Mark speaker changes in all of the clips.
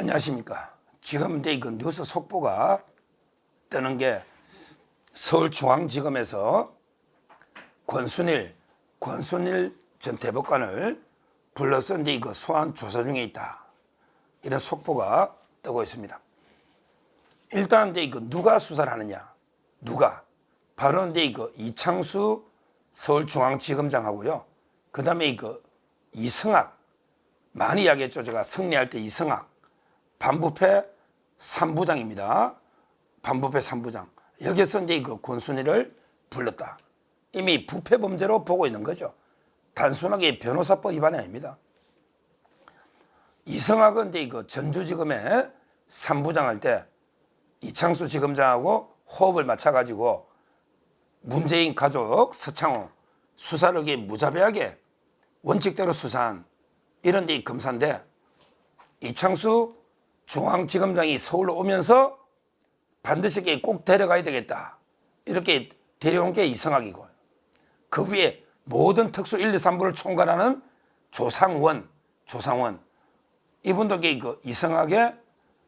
Speaker 1: 안녕하십니까. 지금 이제 그 뉴스 속보가 뜨는 게 서울중앙지검에서 권순일 전 대법관을 불러서 이제 그 소환 조사 중에 있다. 이런 속보가 뜨고 있습니다. 일단 이제 그 누가 수사를 하느냐? 누가? 바로 이제 그 이창수 서울중앙지검장하고요. 그 다음에 그 이승학, 많이 이야기했죠. 제가 승리할 때 이승학, 반부패 3부장입니다. 반부패 3부장. 여기서 이제 그 권순일을 불렀다. 이미 부패 범죄로 보고 있는 거죠. 단순하게 변호사법 위반이 아닙니다. 이승학은 이제 그 전주지검에 3부장 할 때 이창수 지검장하고 호흡을 맞춰가지고 문재인 가족 서창호 수사를 무자비하게 원칙대로 수사한 이런 데 검사인데, 이창수 중앙지검장이 서울로 오면서 반드시 꼭 데려가야 되겠다. 이렇게 데려온 게 이승학이고, 그 위에 모든 특수 1, 2, 3부를 총괄하는 조상원. 이분도 그 이승학의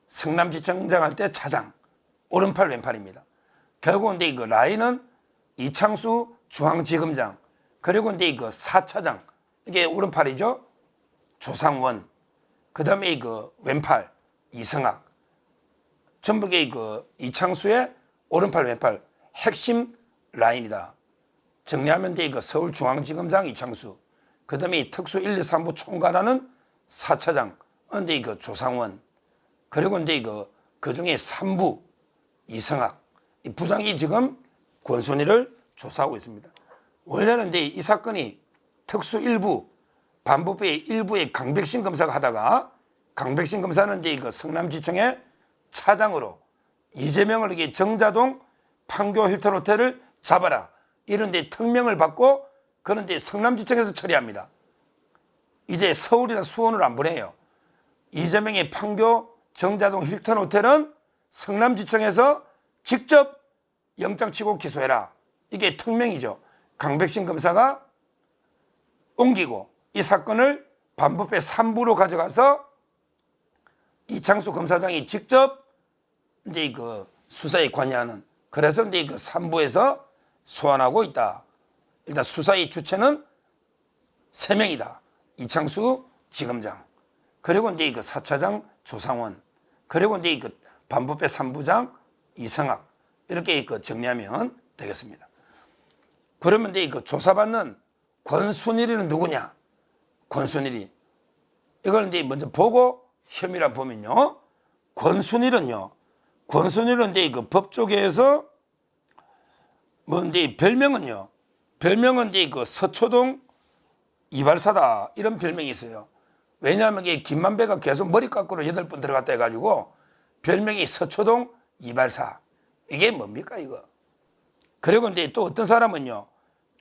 Speaker 1: 성남지청장 할 때 차장, 오른팔 왼팔입니다. 결국은 이제 그 라인은 이창수 중앙지검장, 그리고 이제 그 4차장, 이게 오른팔이죠. 조상원. 그 다음에 그 왼팔 이승학. 전부 그 이창수의 오른팔 왼팔 핵심 라인이다. 정리하면 이제 그 서울중앙지검장 이창수, 그 다음에 특수 1, 2, 3부 총괄하는 4차장, 근데 그 조상원, 그리고 이제 그 중에 3부 이승학, 이 부장이 지금 권순일을 조사하고 있습니다. 원래는 이제 이 사건이 특수 1부 반부패 일부의 강백신 검사가 하다가, 강백신 검사는 이제 그 성남지청의 차장으로 이재명을 이게 정자동 판교 힐튼 호텔을 잡아라 이런 데 특명을 받고, 그런데 성남지청에서 처리합니다. 이제 서울이나 수원을 안 보내요. 이재명의 판교 정자동 힐튼 호텔은 성남지청에서 직접 영장 치고 기소해라. 이게 특명이죠. 강백신 검사가 옮기고 이 사건을 반부패 3부로 가져가서 이창수 검사장이 직접 이제 그 수사에 관여하는, 그래서 이제 그 3부에서 소환하고 있다. 일단 수사의 주체는 3명이다. 이창수 지검장, 그리고 이제 그 4차장 조상원, 그리고 이제 그 반부패 3부장 이승학, 이렇게 그 정리하면 되겠습니다. 그러면 이제 그 조사받는 권순일이는 누구냐? 권순일이, 이걸 이제 먼저 보고 혐의를 보면요. 권순일은 이제 그 법조계에서 이제 별명은 이제 그 서초동 이발사다, 이런 별명이 있어요. 왜냐하면 이게 김만배가 계속 머리 깎으러 8번 들어갔다 해가지고 별명이 서초동 이발사. 이게 뭡니까 이거? 그리고 이제 또 어떤 사람은요,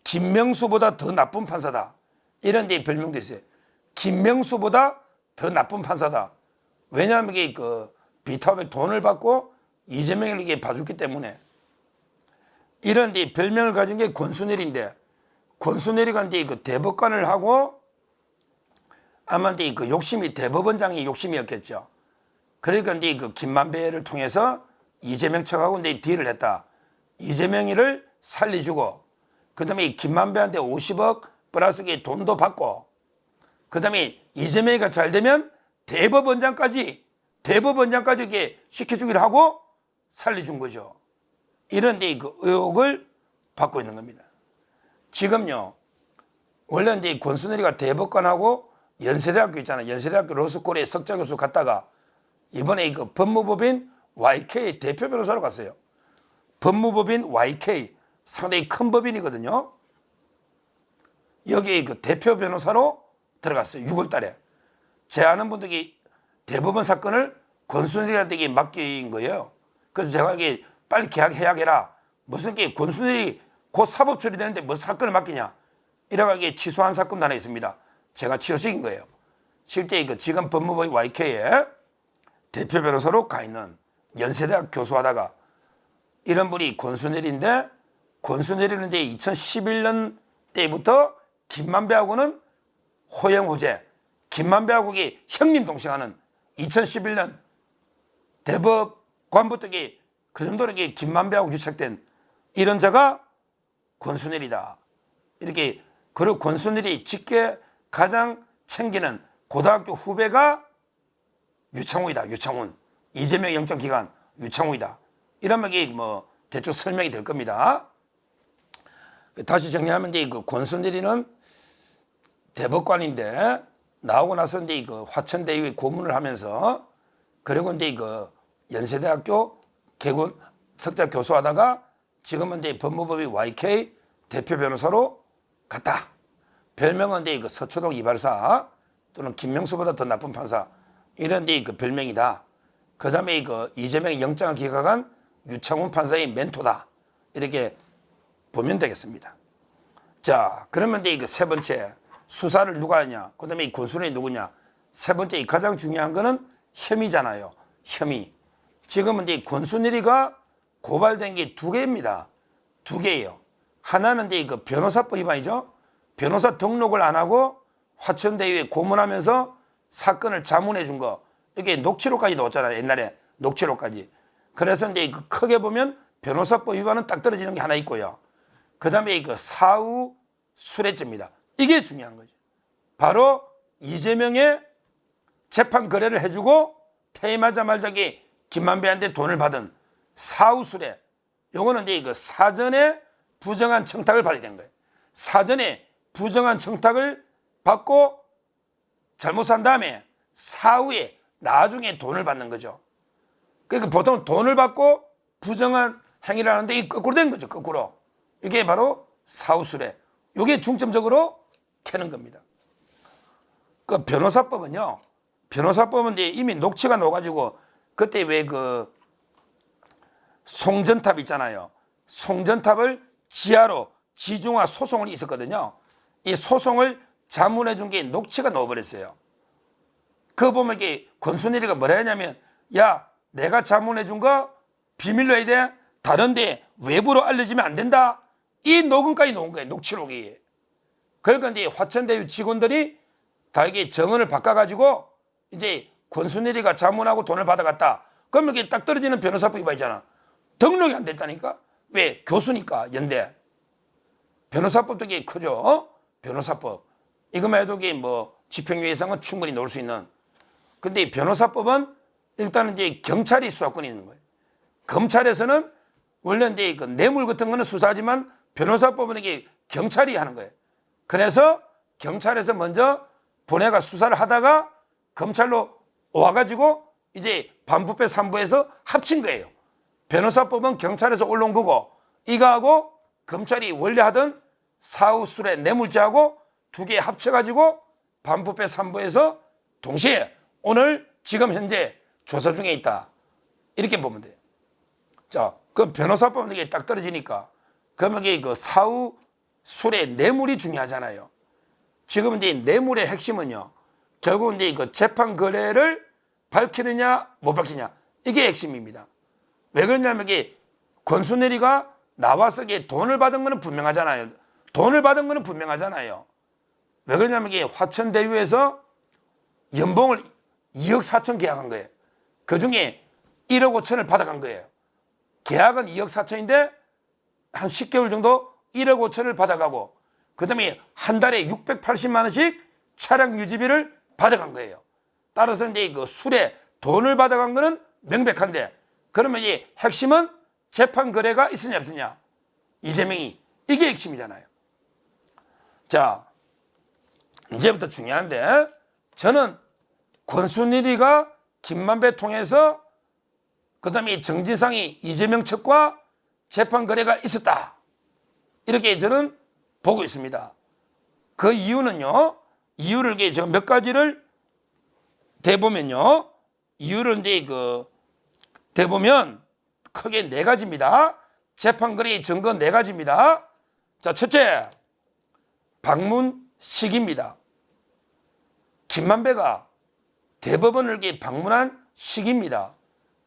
Speaker 1: 김명수보다 더 나쁜 판사다, 이런 데 별명도 있어요. 김명수보다 더 나쁜 판사다. 왜냐하면 이게 그 비타업에 돈을 받고 이재명을 이게 봐줬기 때문에. 이런 데 별명을 가진 게 권순일인데, 권순일이가 이제 그 대법관을 하고 아마 이제 그 욕심이, 대법원장이 욕심이었겠죠. 그러니까 이제 그 김만배를 통해서 이재명 측하고 이제 딜을 했다. 이재명이를 살려주고, 그 다음에 김만배한테 50억 플러스 돈도 받고, 그 다음에 이재명이가 잘 되면 대법원장까지 이게 시켜주기로 하고 살려준 거죠. 이런 데 그 의혹을 받고 있는 겁니다. 지금요, 원래 이제 권순일이가 대법관하고 연세대학교 있잖아요. 연세대학교 로스쿨에 석좌 교수 갔다가 이번에 그 법무법인 YK 대표 변호사로 갔어요. 법무법인 YK 상당히 큰 법인이거든요. 여기 그 대표 변호사로 들어갔어요. 6월 달에. 제 아는 분들이 대법원 사건을 권순일한테 맡긴 거예요. 그래서 제가 이게 빨리 계약해야겠라. 무슨 게 권순일이 곧 사법 처리되는데 무슨 사건을 맡기냐. 이래가 이게 취소한 사건도 하나 있습니다. 제가 취소시킨 거예요. 실제 그 지금 법무법인 YK에 대표 변호사로 가 있는 연세대학 교수하다가 이런 분이 권순일인데, 권순일은 이제 2011년 때부터 김만배하고는 호영호재, 김만배하고 형님 동생하는 2011년 대법관부터 그 정도로 김만배하고 유착된 이런 자가 권순일이다. 이렇게 그리고 권순일이 직계 가장 챙기는 고등학교 후배가 유창훈이다. 유창훈. 이재명 영장 기간 유창훈이다. 이러면 뭐 대충 설명이 될 겁니다. 다시 정리하면 이제 그 권순일이는 대법관인데 나오고 나서 이제 그 화천대유에 고문을 하면서 그리고 이제 그 연세대학교 개군 석자 교수하다가 지금은 이제 법무법인 YK 대표 변호사로 갔다. 별명은 이제 그 서초동 이발사 또는 김명수보다 더 나쁜 판사 이런 이제 그 별명이다. 그 다음에 그 이재명 영장을 기각한 유창훈 판사의 멘토다. 이렇게 보면 되겠습니다. 자, 그러면 이제 그 세 번째 수사를 누가 하냐? 그 다음에 이 권순일이 누구냐? 세 번째 가장 중요한 거는 혐의잖아요. 혐의. 지금은 이제 권순일이가 고발된 게 두 개입니다. 두 개예요. 하나는 이제 그 변호사법 위반이죠. 변호사 등록을 안 하고 화천대유에 고문하면서 사건을 자문해 준 거. 이게 녹취록까지 넣었잖아요. 옛날에 녹취록까지. 그래서 이제 그 크게 보면 변호사법 위반은 딱 떨어지는 게 하나 있고요. 그 다음에 그 사후 수뢰죄입니다. 이게 중요한 거죠. 바로 이재명의 재판 거래를 해주고 퇴임하자마자 김만배한테 돈을 받은 사후 수뢰. 요거는 이제 그 사전에 부정한 청탁을 받아야 되는 거예요. 사전에 부정한 청탁을 받고 잘못한 다음에 사후에 나중에 돈을 받는 거죠. 그러니까 보통 돈을 받고 부정한 행위를 하는데 이 거꾸로 된 거죠. 거꾸로. 이게 바로 사후수뢰. 이게 중점적으로 캐는 겁니다. 그 변호사법은요. 변호사법은 이제 이미 녹취가 나와가지고 그때 왜 그 송전탑 있잖아요. 송전탑을 지하로 지중화 소송을 있었거든요. 이 소송을 자문해 준 게 녹취가 나와버렸어요. 그거 보면 이게 권순일이가 뭐라 했냐면 야 내가 자문해 준 거 비밀로 해야 돼. 다른데 외부로 알려지면 안 된다. 이 녹음까지 놓은 거예요. 녹취록이. 그러니까 이제 화천대유 직원들이 다 이게 정언을 바꿔가지고 이제 권순일이가 자문하고 돈을 받아갔다. 그러면 이게 딱 떨어지는 변호사법 위반이잖아. 등록이 안 됐다니까. 왜? 교수니까 연대. 변호사법도 이게 크죠. 변호사법. 이것만 해도 이게 뭐 집행유예 이상은 충분히 놓을 수 있는. 근데 이 변호사법은 일단은 이제 경찰이 수사권이 있는 거예요. 검찰에서는 원래 이제 그 뇌물 같은 거는 수사하지만 변호사법은 이게 경찰이 하는 거예요. 그래서 경찰에서 먼저 본회가 수사를 하다가 검찰로 와가지고 이제 반부패 3부에서 합친 거예요. 변호사법은 경찰에서 올라온 거고 이거하고 검찰이 원래 하던 사후수뢰 뇌물죄하고 두 개 합쳐가지고 반부패 3부에서 동시에 오늘 지금 현재 조사 중에 있다. 이렇게 보면 돼요. 자, 그럼 변호사법은 이게 딱 떨어지니까 그러면 이게 그 사후수뢰 뇌물이 중요하잖아요. 지금 이제 뇌물의 핵심은요. 결국 이제 그 재판 거래를 밝히느냐 못 밝히냐 이게 핵심입니다. 왜 그러냐면 이게 권순일이가 나와서 이게 돈을 받은 거는 분명하잖아요. 돈을 받은 거는 분명하잖아요. 왜 그러냐면 이게 화천대유에서 연봉을 2억 4천 계약한 거예요. 그 중에 1억 5천을 받아간 거예요. 계약은 2억 4천인데 한 10개월 정도 1억 5천을 받아가고 그 다음에 한 달에 680만 원씩 차량 유지비를 받아간 거예요. 따라서 이제 그 술에 돈을 받아간 거는 명백한데 그러면 이 핵심은 재판 거래가 있으냐 없으냐. 이재명이 이게 핵심이잖아요. 자, 이제부터 중요한데 저는 권순일이가 김만배 통해서 그 다음에 정진상이 이재명 측과 재판 거래가 있었다. 이렇게 저는 보고 있습니다. 그 이유는요. 이유를 제가 몇 가지를 대보면요. 이유를 이제 대보면 크게 네 가지입니다. 재판 거래의 증거 네 가지입니다. 자, 첫째, 방문 시기입니다. 김만배가 대법원을 방문한 시기입니다.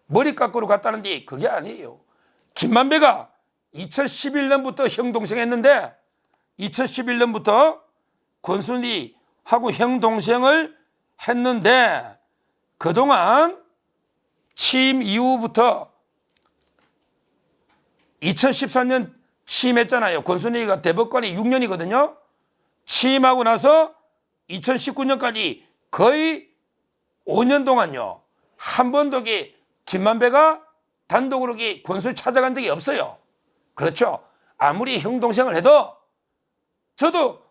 Speaker 1: 머리 깎으러 갔다는데 그게 아니에요. 김만배가 2011년부터 형 동생 했는데 2011년부터 권순일이하고 형 동생을 했는데 그동안 취임 이후부터 2014년 취임했잖아요. 권순일이가 대법관이 6년이거든요. 취임하고 나서 2019년까지 거의 5년 동안요. 한 번도 김만배가 단독으로 권순일 찾아간 적이 없어요. 그렇죠. 아무리 형동생을 해도 저도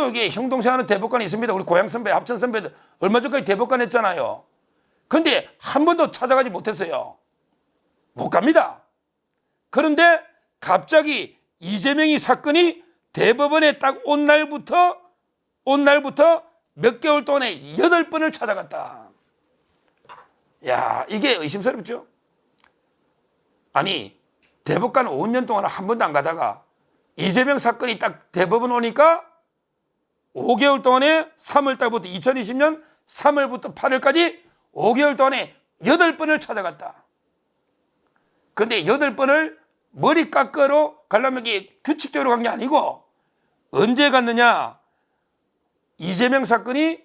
Speaker 1: 이게 형동생하는 대법관이 있습니다. 우리 고향 선배, 합천 선배들 얼마 전까지 대법관 했잖아요. 근데 한 번도 찾아가지 못했어요. 못 갑니다. 그런데 갑자기 이재명이 사건이 대법원에 딱 온 날부터 몇 개월 동안에 8번을 찾아갔다. 야, 이게 의심스럽죠? 아니, 대법관 5년 동안 한 번도 안 가다가 이재명 사건이 딱 대법원 오니까 5개월 동안에 3월달부터 2020년 3월부터 8월까지 5개월 동안에 8번을 찾아갔다. 근데 8번을 머리 깎으러 가려면 이게 규칙적으로 간 게 아니고 언제 갔느냐? 이재명 사건이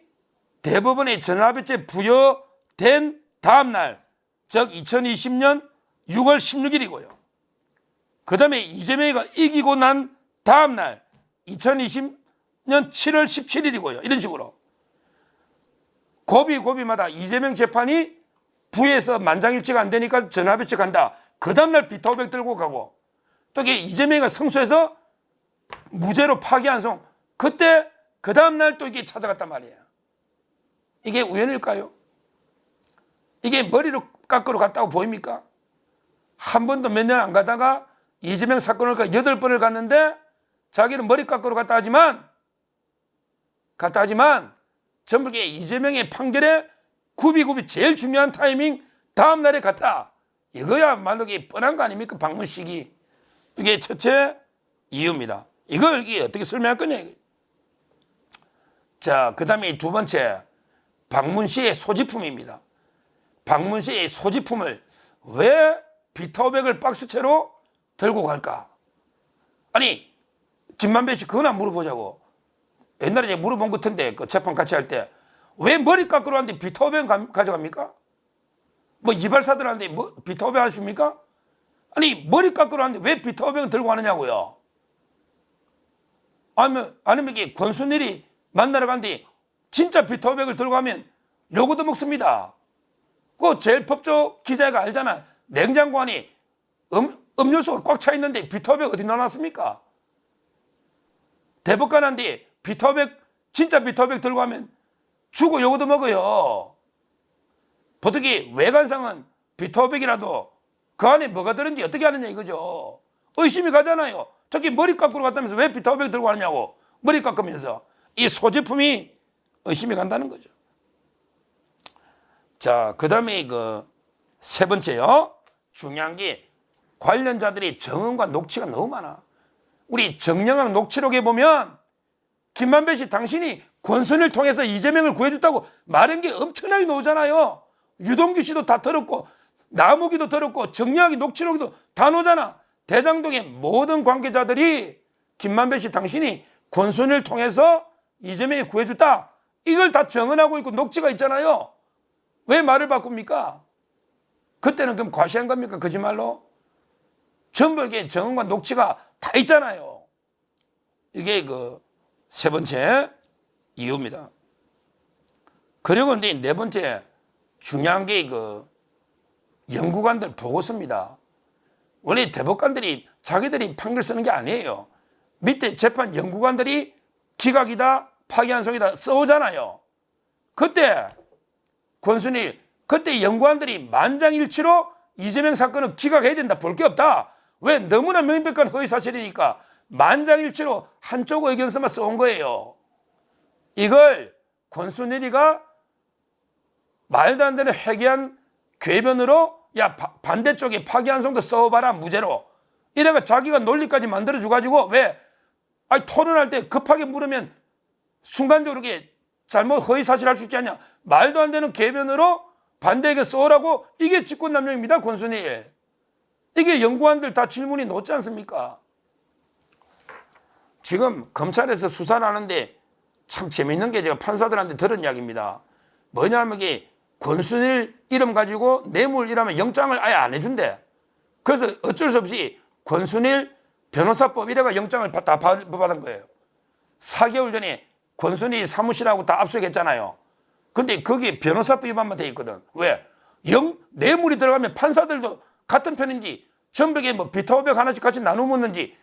Speaker 1: 대법원에 전화배째 부여된 다음 날, 즉 2020년 6월 16일이고요. 그 다음에 이재명이가 이기고 난 다음 날 2020년 7월 17일이고요. 이런 식으로 고비마다 이재명 재판이 부에서 만장일치가 안 되니까 전화배치 간다. 그 다음날 비타오백 들고 가고 또 이재명이가 승소해서 무죄로 파기환송 그때 그 다음날 또 이게 찾아갔단 말이에요. 이게 우연일까요? 이게 머리로 깎으러 갔다고 보입니까? 한 번도 몇 년 안 가다가 이재명 사건을 8번을 갔는데 자기는 머리 깎으러 갔다 하지만 전부 이재명의 판결에 굽이 제일 중요한 타이밍 다음 날에 갔다. 이거야말로 뻔한 거 아닙니까? 방문식이. 이게 첫째 이유입니다. 이걸 이게 어떻게 설명할 거냐. 자, 그 다음에 두 번째, 방문시의 소지품입니다. 방문시의 소지품을 왜 비타오백을 박스채로 들고 갈까? 아니, 김만배 씨 그거나 물어보자고. 옛날에 제가 물어본 것 같은데, 그 재판 같이 할 때, 왜 머리 깎으러 왔는데 비타오백 가져갑니까? 뭐 이발사들한테 뭐 비타오백 하십니까? 아니, 머리 깎으러 왔는데 왜 비타오백을 들고 가느냐고요? 아니면 이게 권순일이 만나러 갔는데 진짜 비타오백을 들고 가면 요거도 먹습니다. 그 제일 법조 기자가 알잖아. 냉장고 안에 음료수가 꽉 차 있는데 비타오백 어디 넣어놨습니까? 대법관한테 진짜 비타오백 들고 가면 주고 요거도 먹어요. 보통 외관상은 비타오백이라도 그 안에 뭐가 들었는지 어떻게 하느냐 이거죠. 의심이 가잖아요. 특히 머리 깎으러 갔다면서 왜 비타오백 들고 가느냐고. 머리 깎으면서. 이 소지품이 의심이 간다는 거죠. 자, 그 다음에 세 번째요. 중요한 게 관련자들이 정언과 녹취가 너무 많아. 우리 정영학 녹취록에 보면 김만배 씨 당신이 권순을 통해서 이재명을 구해줬다고 말한 게 엄청나게 나오잖아요. 유동규 씨도 다 들었고 나무기도 들었고 정영학이 녹취록도 다 나오잖아. 대장동의 모든 관계자들이 김만배 씨 당신이 권순을 통해서 이재명이 구해줬다. 이걸 다 정언하고 있고 녹취가 있잖아요. 왜 말을 바꿉니까? 그때는 그럼 과시한 겁니까? 거짓말로? 전부 이게 정언과 녹취가 다 있잖아요. 이게 세 번째 이유입니다. 그리고 이제 네 번째 중요한 게 연구관들 보고서입니다. 원래 대법관들이 자기들이 판결 쓰는 게 아니에요. 밑에 재판 연구관들이 기각이다, 파기환송이다 써오잖아요. 그때 권순일, 그때 연구관들이 만장일치로 이재명 사건은 기각해야 된다, 볼 게 없다. 왜? 너무나 명백한 허위사실이니까 만장일치로 한쪽 의견서만 써온 거예요. 이걸 권순일이가 말도 안 되는 회개한 궤변으로 야 반대쪽에 파기환송도 써봐라 무죄로 이래가 자기가 논리까지 만들어줘가지고 왜? 아니 토론할 때 급하게 물으면 순간적으로 이게 잘못 허위사실 할 수 있지 않냐. 말도 안 되는 궤변으로 반대에게 써오라고. 이게 직권남용입니다. 권순일. 이게 연구관들 다 질문이 놓지 않습니까? 지금 검찰에서 수사를 하는데 참 재밌는 게 제가 판사들한테 들은 이야기입니다. 뭐냐면 이게 권순일 이름 가지고 뇌물 이라면 영장을 아예 안 해준대. 그래서 어쩔 수 없이 권순일 변호사법 이래가 영장을 다 받은 거예요. 4개월 전에 권순일 사무실하고 다 압수했잖아요. 근데 거기에 변호사법 위반만 돼 있거든. 왜? 뇌물이 들어가면 판사들도 같은 편인지 전벽에 뭐 비타오백 하나씩 같이 나눠 먹는지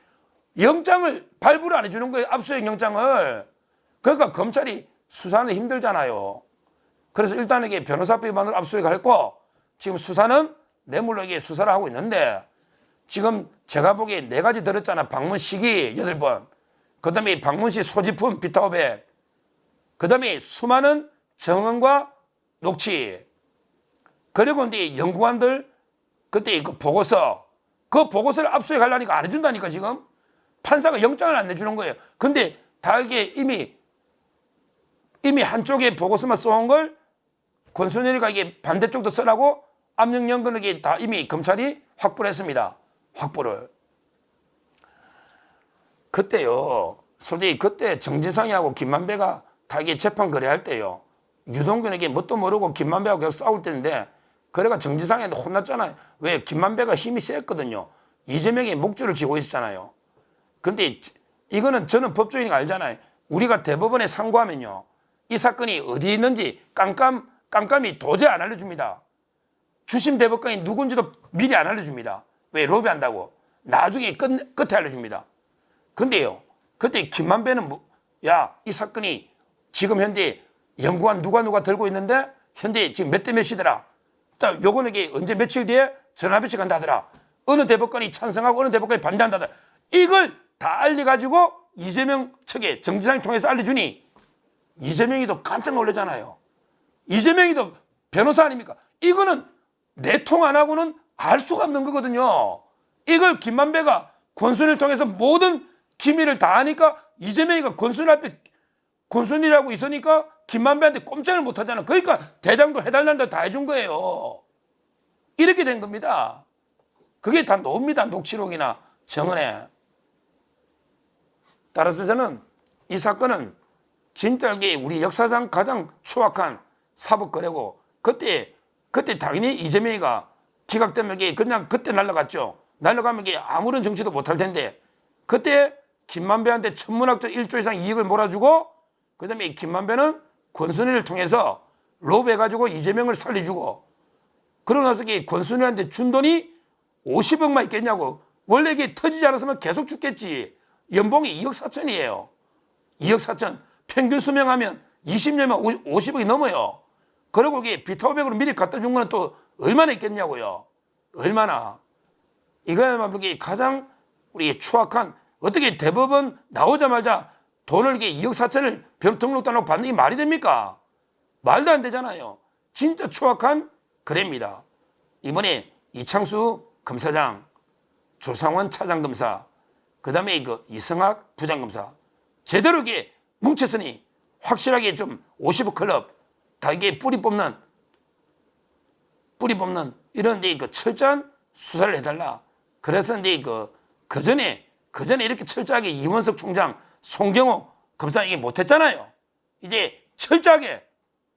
Speaker 1: 영장을 발부를 안 해주는 거예요. 압수수색 영장을. 그러니까 검찰이 수사는 힘들잖아요. 그래서 일단 이게 변호사법 위반으로 압수수색을 했고 지금 수사는 뇌물로 이게 수사를 하고 있는데 지금 제가 보기에 4가지 들었잖아. 방문 시기 8번. 그 다음에 방문 시 소지품 비타오백. 그 다음에 수많은 정언과 녹취. 그리고 이제 연구관들 그때 그 보고서 그 보고서를 압수수색하려니까 안 해준다니까 지금. 판사가 영장을 안 내주는 거예요. 근데 다 이게 이미 한쪽에 보고서만 써온 걸 권순일이가 이게 반대쪽도 써라고 압력연 거는 다 이미 검찰이 확보를 했습니다. 확보를. 그때요. 솔직히 그때 정지상이하고 김만배가 다 이게 재판 거래할 때요. 유동근에게 뭣도 모르고 김만배하고 계속 싸울 때인데 그래가 정지상한테 혼났잖아요. 왜? 김만배가 힘이 셌거든요. 이재명이 목줄을 쥐고 있었잖아요. 근데 이거는 저는 법조인이 알잖아요. 우리가 대법원에 상고하면요. 이 사건이 어디 있는지 깜깜이 도저히 안 알려줍니다. 주심 대법관이 누군지도 미리 안 알려줍니다. 왜? 로비한다고. 나중에 끝에 알려줍니다. 근데요. 그때 김만배는 이 사건이 지금 현재 연구관 누가 들고 있는데 현재 지금 몇 대 몇이더라. 요거는 이게 언제 며칠 뒤에 전화배치 간다더라. 어느 대법관이 찬성하고 어느 대법관이 반대한다더라. 이걸 다 알려가지고 이재명 측에 정지상이 통해서 알려주니 이재명이도 깜짝 놀라잖아요. 이재명이도 변호사 아닙니까? 이거는 내통 안 하고는 알 수가 없는 거거든요. 이걸 김만배가 권순일을 통해서 모든 기밀을 다 아니까 이재명이가 권순일 앞에 권순일하고 있으니까 김만배한테 꼼짝을 못 하잖아. 그러니까 대장도 해달란다 다 해준 거예요. 이렇게 된 겁니다. 그게 다 나옵니다. 녹취록이나 정언에. 따라서 저는 이 사건은 진짜 우리 역사상 가장 추악한 사법거래고 그때 당연히 이재명이가 기각되면 그냥 그때 날아갔죠. 날아가면 아무런 정치도 못할 텐데 그때 김만배한테 천문학적 1조 이상 이익을 몰아주고 그 다음에 김만배는 권순일을 통해서 로비해가지고 이재명을 살려주고 그러고 나서 권순일한테 준 돈이 50억만 있겠냐고. 원래 이게 터지지 않았으면 계속 죽겠지. 연봉이 2억 4천이에요. 2억 4천. 평균 수명하면 20년이면 50억이 넘어요. 그리고 이게 비타오백으로 미리 갖다 준 거는 또 얼마나 있겠냐고요. 얼마나. 이거야말로 가장 우리 추악한 어떻게 대법원 나오자마자 돈을 2억 4천을 등록도 안 하고 받는 게 말이 됩니까? 말도 안 되잖아요. 진짜 추악한 거래입니다. 이번에 이창수 검사장, 조상원 차장검사, 그 다음에 이성학 부장검사 제대로 뭉쳤으니 확실하게 좀 50억 클럽 다 뿌리 뽑는 이런 철저한 수사를 해달라. 그래서 그 전에 이렇게 철저하게 이원석 총장, 송경호 검사 못했잖아요. 이제 철저하게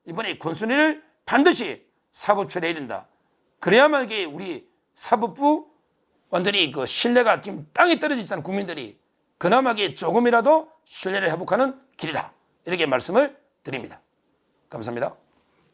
Speaker 1: 이번에 권순일을 반드시 사법 처리해야 된다. 그래야만 우리 사법부 완전히 신뢰가 지금 땅에 떨어져 있잖아요. 국민들이. 그나마 조금이라도 신뢰를 회복하는 길이다. 이렇게 말씀을 드립니다. 감사합니다.